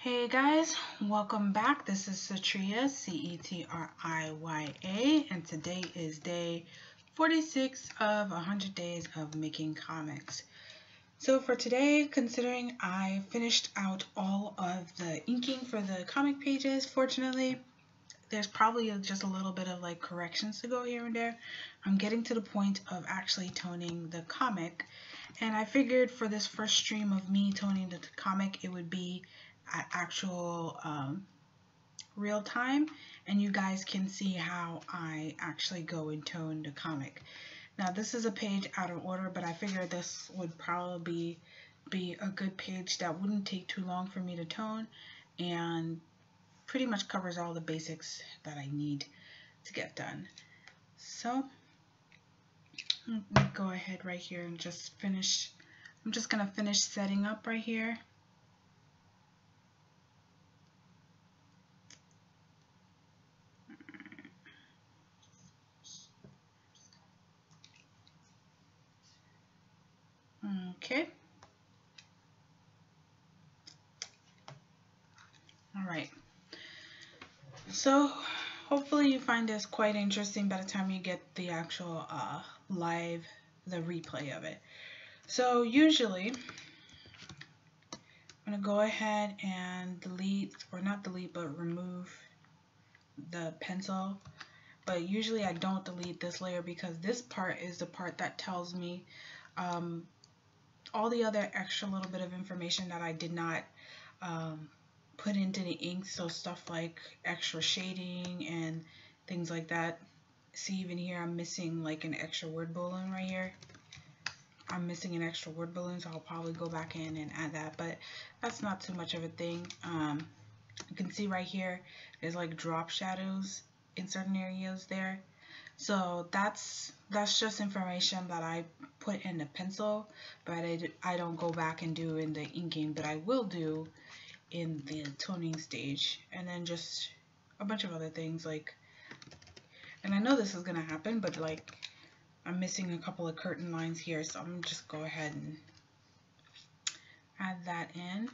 Hey guys, welcome back. This is Cetriya, C-E-T-R-I-Y-A, and today is day 46 of 100 days of making comics. So for today, considering I finished out all of the inking for the comic pages, fortunately, there's probably just a little bit of like corrections to go here and there. I'm getting to the point of actually toning the comic, and I figured for this first stream of me toning the comic, it would be at actual real time, and you guys can see how I actually go and tone the comic. Now this is a page out of order, but I figured this would probably be a good page that wouldn't take too long for me to tone and pretty much covers all the basics that I need to get done. So let me go ahead right here and just finish. I'm just gonna finish setting up right here. Okay. All right. So hopefully you find this quite interesting by the time you get the actual the replay of it. So usually I'm going to go ahead and delete, or not delete, but remove the pencil. But usually I don't delete this layer because this part is the part that tells me all the other extra little bit of information that I did not put into the ink. So stuff like extra shading and things like that. See, even here I'm missing like an extra word balloon right here. I'm missing an extra word balloon, so I'll probably go back in and add that, but that's not too much of a thing. You can see right here there's like drop shadows in certain areas there. So that's just information that I put in the pencil, but I don't go back and do in the inking, but I will do in the toning stage. And then just a bunch of other things like, and I know this is gonna happen, but like I'm missing a couple of curtain lines here, so I'm gonna just go ahead and add that in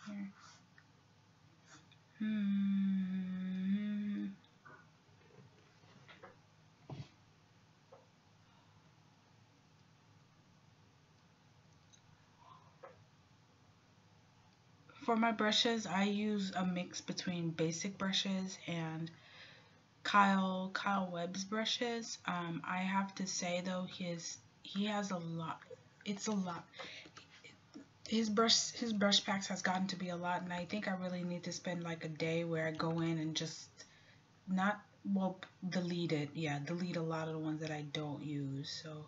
here. For my brushes, I use a mix between basic brushes and Kyle Webb's brushes. I have to say though, he has a lot. It's a lot. His brush packs has gotten to be a lot, and I think I really need to spend like a day where I go in and just not, well, delete it. Yeah, delete a lot of the ones that I don't use. So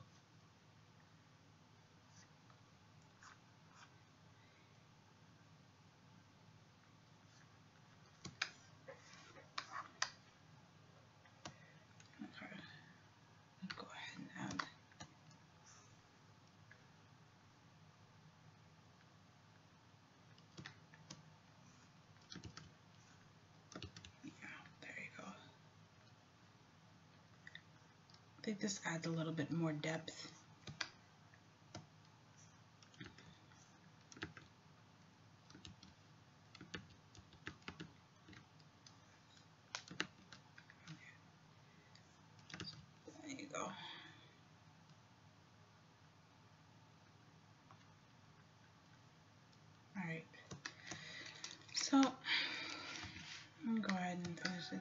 okay, let's go ahead and add. There you go. I think this adds a little bit more depth. There you go. Alright. So I'm gonna go ahead and finish it.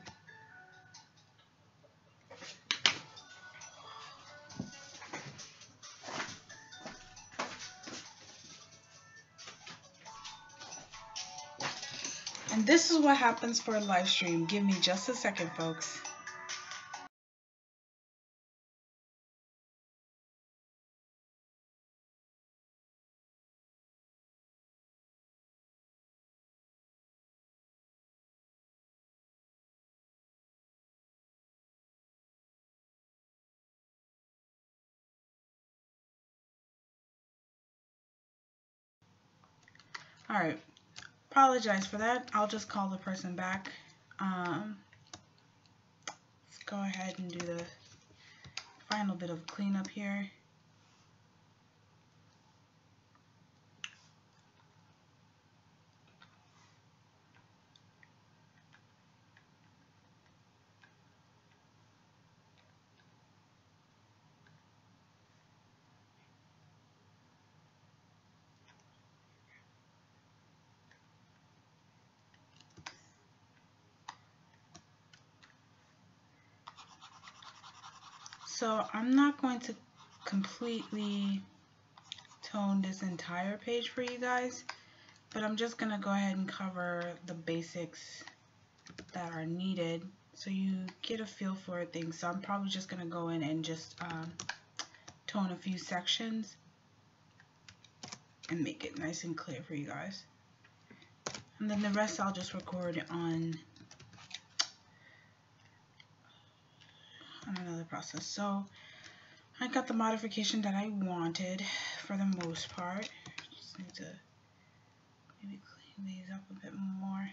And this is what happens for a live stream. Give me just a second, folks. Alright. Apologize for that. I'll just call the person back. Let's go ahead and do the final bit of cleanup here. So I'm not going to completely tone this entire page for you guys, but I'm just going to go ahead and cover the basics that are needed so you get a feel for things. So I'm probably just going to go in and just tone a few sections and make it nice and clear for you guys. And then the rest I'll just record on another process. So I got the modification that I wanted for the most part. Just need to maybe clean these up a bit more.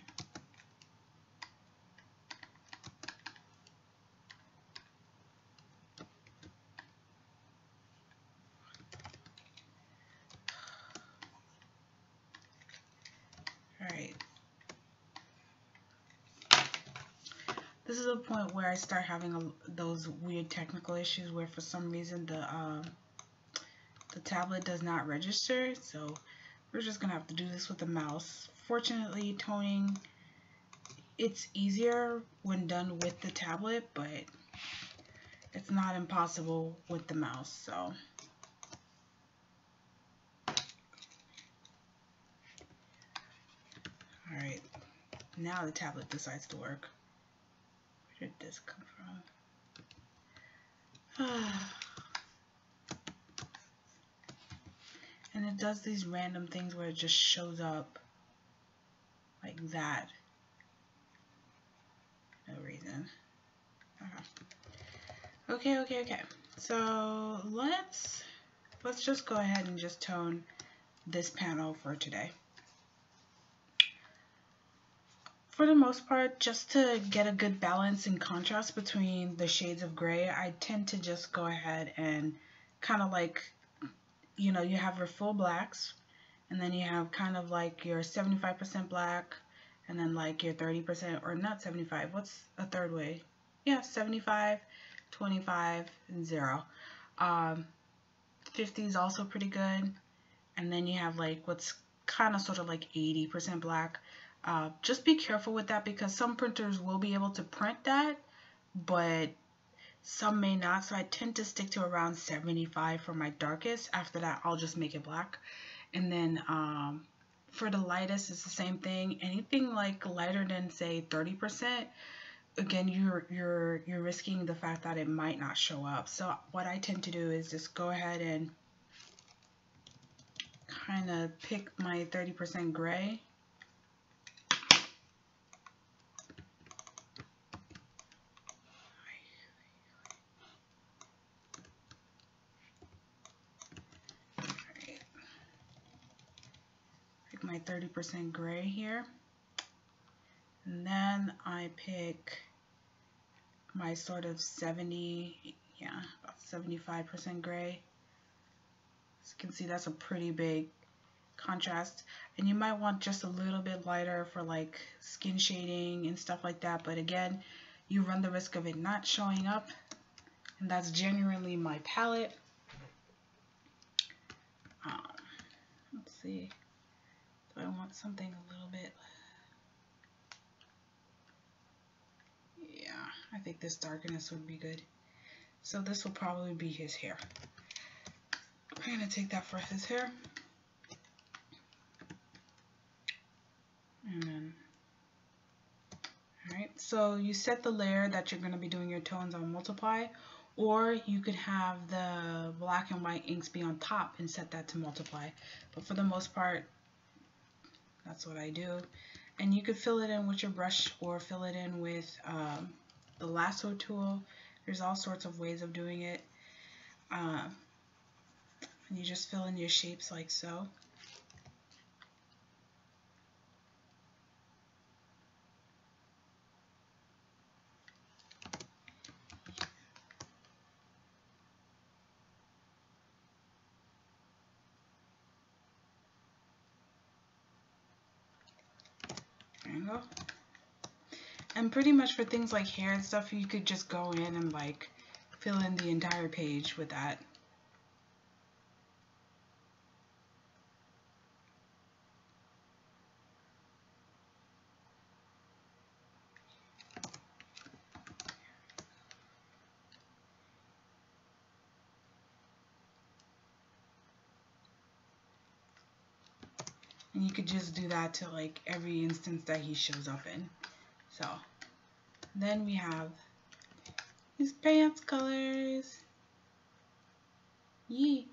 Alright. This is a point where I start having those weird technical issues where for some reason the tablet does not register, so we're just gonna have to do this with the mouse. Fortunately, toning, it's easier when done with the tablet, but it's not impossible with the mouse. So alright, now the tablet decides to work. Where did this come from? And it does these random things where it just shows up like that. No reason. Okay. So let's just go ahead and just tone this panel for today. For the most part, just to get a good balance and contrast between the shades of gray, I tend to just go ahead and kind of like, you know, you have your full blacks, and then you have kind of like your 75% black, and then like your 30%, or not 75, what's a third way? Yeah, 75, 25, and 0. 50 is also pretty good, and then you have like what's kind of sort of like 80% black. Just be careful with that because some printers will be able to print that, but some may not, so I tend to stick to around 75 for my darkest. After that, I'll just make it black. And then for the lightest, it's the same thing. Anything like lighter than say 30%, again, you're risking the fact that it might not show up. So what I tend to do is just go ahead and kind of pick my 30% gray. My 30% gray here, and then I pick my sort of 70, yeah, about 75% gray. As you can see, that's a pretty big contrast, and you might want just a little bit lighter for like skin shading and stuff like that, but again, you run the risk of it not showing up, and that's genuinely my palette. Let's see. I want something a little bit, yeah, I think this darkness would be good. So this will probably be his hair. We're going to take that for his hair. And then, alright, so you set the layer that you're going to be doing your tones on multiply, or you could have the black and white inks be on top and set that to multiply. But for the most part, that's what I do. And you could fill it in with your brush or fill it in with the lasso tool. There's all sorts of ways of doing it. And you just fill in your shapes like so. There you go. And pretty much for things like hair and stuff, you could just go in and like fill in the entire page with that. And you could just do that to like every instance that he shows up in. So then we have his pants colors. Yee.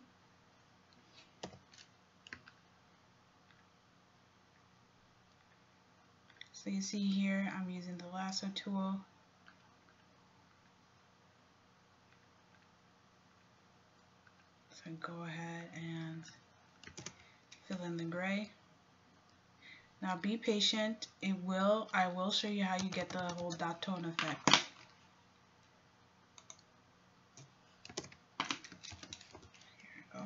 So you see here, I'm using the lasso tool. So go ahead and fill in the gray. Now be patient. I will show you how you get the whole dot tone effect. Here we go.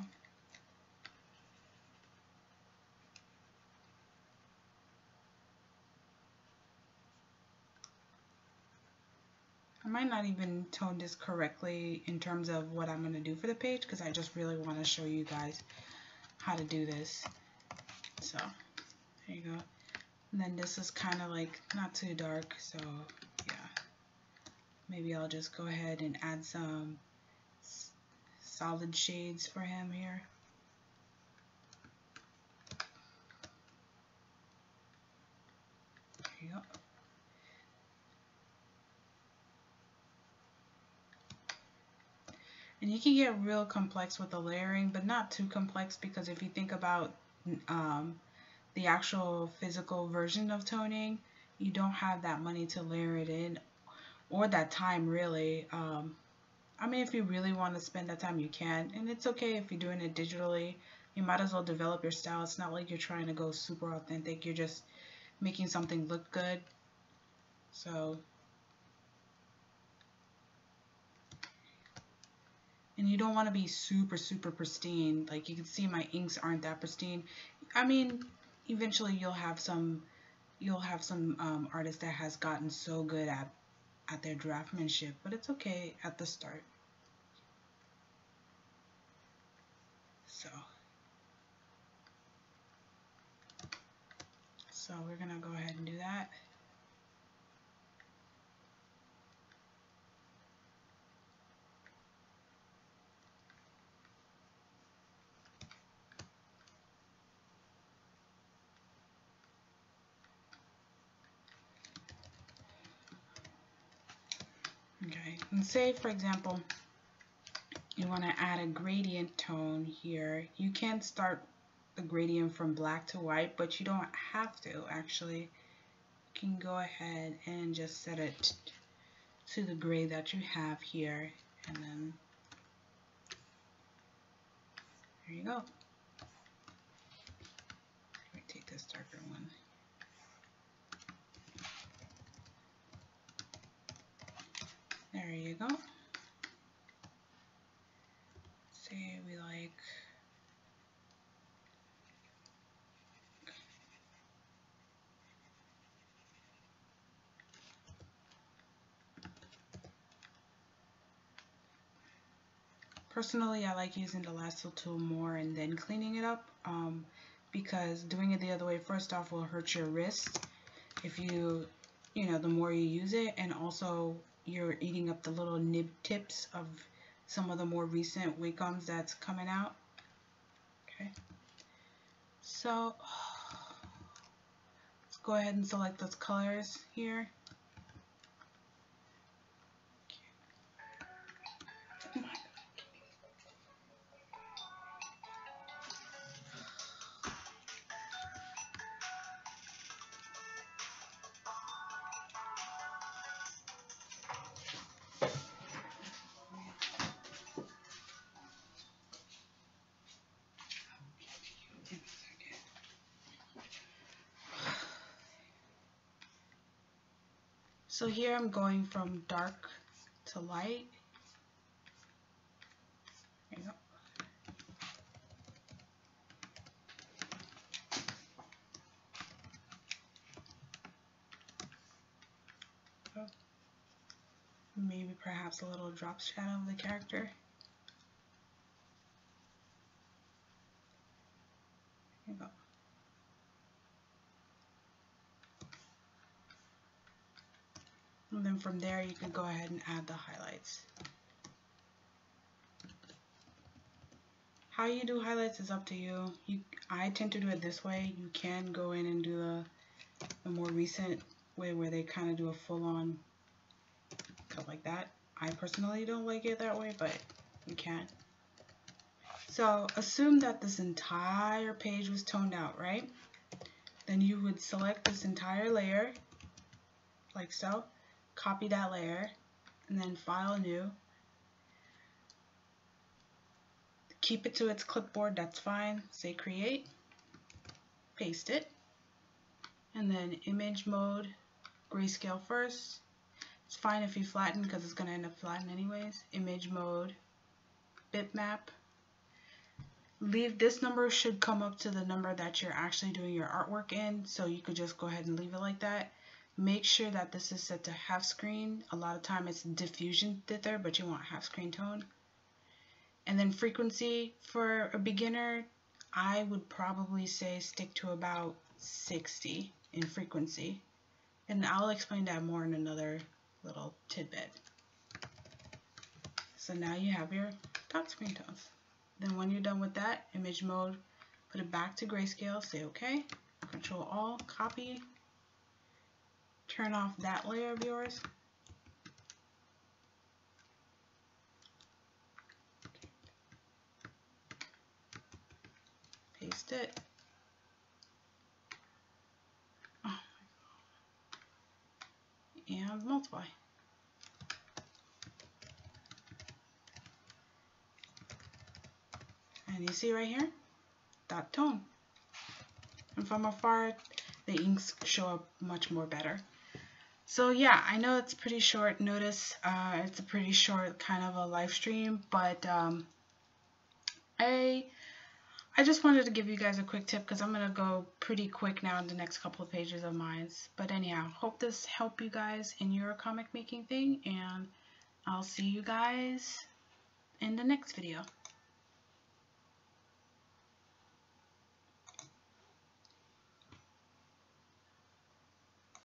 I might not even tone this correctly in terms of what I'm going to do for the page, because I just really want to show you guys how to do this. So there you go. And then this is kind of like not too dark, so yeah. Maybe I'll just go ahead and add some solid shades for him here. There you go. And you can get real complex with the layering, but not too complex, because if you think about the actual physical version of toning, you don't have that money to layer it in, or that time really. I mean, if you really want to spend that time, you can, and it's okay if you're doing it digitally. You might as well develop your style. It's not like you're trying to go super authentic. You're just making something look good. So, and you don't want to be super pristine. Like you can see my inks aren't that pristine. I mean, eventually you'll have some artists that has gotten so good at their draftmanship, but it's okay at the start. So we're gonna go ahead and do that. Okay, and say for example you want to add a gradient tone here. You can start the gradient from black to white, but you don't have to actually. You can go ahead and just set it to the gray that you have here, and then there you go. Let me take this darker one. There you go. Say we like personally, I like using the lasso tool more and then cleaning it up, because doing it the other way, first off, will hurt your wrist if you know, the more you use it, and also you're eating up the little nib tips of some of the more recent Wacoms that's coming out. Okay, so let's go ahead and select those colors here. So here I'm going from dark to light. There you go. Maybe perhaps a little drop shadow of the character. There you go. And then from there you can go ahead and add the highlights. How you do highlights is up to you. I tend to do it this way. You can go in and do the more recent way where they kind of do a full-on cut like that. I personally don't like it that way, but you can. So assume that this entire page was toned out, right? Then you would select this entire layer, like so, copy that layer, and then File, New. Keep it to its clipboard, that's fine. Say Create, paste it, and then Image Mode, Grayscale first. It's fine if you flatten because it's going to end up flattened anyways. Image Mode, Bitmap. Leave this number should come up to the number that you're actually doing your artwork in, so you could just go ahead and leave it like that. Make sure that this is set to half screen. A lot of time it's diffusion dither, but you want half screen tone. And then frequency for a beginner, I would probably say stick to about 60 in frequency. And I'll explain that more in another little tidbit. So now you have your dot screen tones. Then when you're done with that, image mode, put it back to grayscale, say OK, Control Alt, copy, turn off that layer of yours. Paste it. Oh, and multiply. And you see right here, dot tone. And from afar, the inks show up much more better. So yeah, I know it's pretty short notice. It's a pretty short kind of a live stream, but I just wanted to give you guys a quick tip because I'm gonna go pretty quick now in the next couple of pages of mine. But anyhow, hope this helped you guys in your comic making thing, and I'll see you guys in the next video.